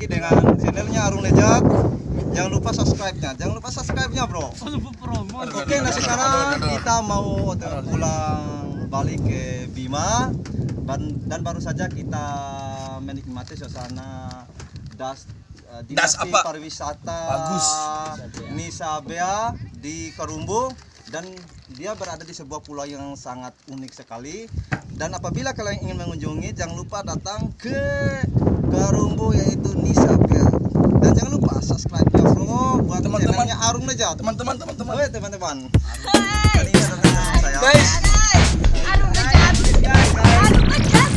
lagi dengan channelnya Arung Nejat. Jangan lupa subscribe-nya, bro. Oke, nah sekarang kita mau pulang balik ke Bima dan baru saja kita menikmati suasana dinasti pariwisata bagus Nisabea di Karumbu, dan dia berada di sebuah pulau yang sangat unik sekali. Dan apabila kalian ingin mengunjungi, jangan lupa datang ke Karumbu yaitu Nisabea. Dan jangan lupa subscribe-nya, bro, buat channelnya Arung Nejat. Teman-teman. Oke, teman-teman. Kali ini adalah channel saya. Guys, Arung Nejat. Arung Nejat.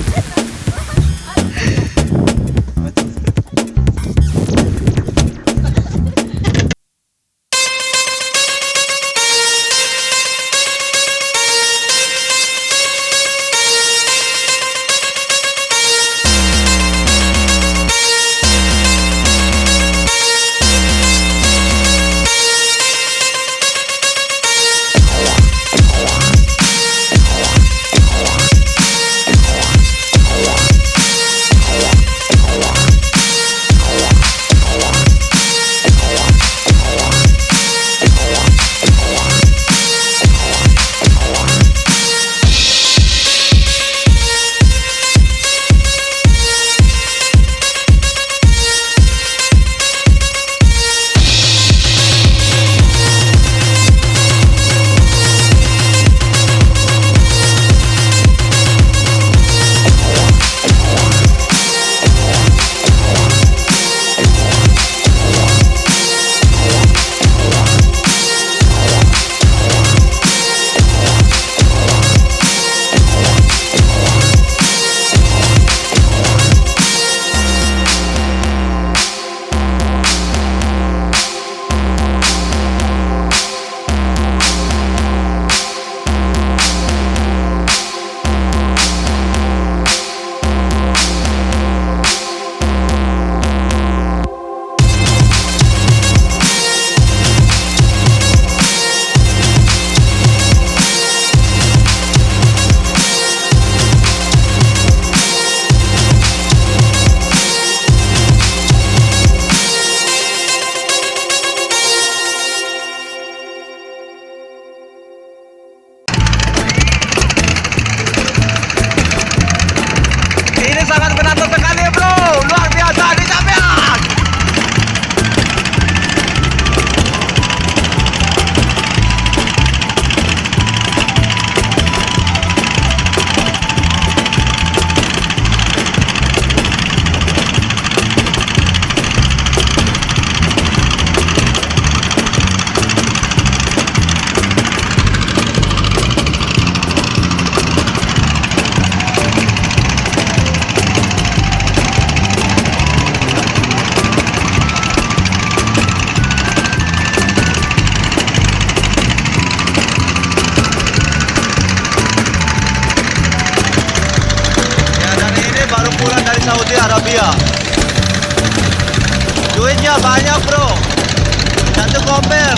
Saudi Arabia. Duitnya banyak, bro. Satu koper.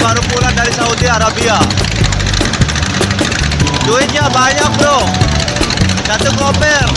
Baru pulang dari Saudi Arabia. Duitnya banyak, bro. Satu koper.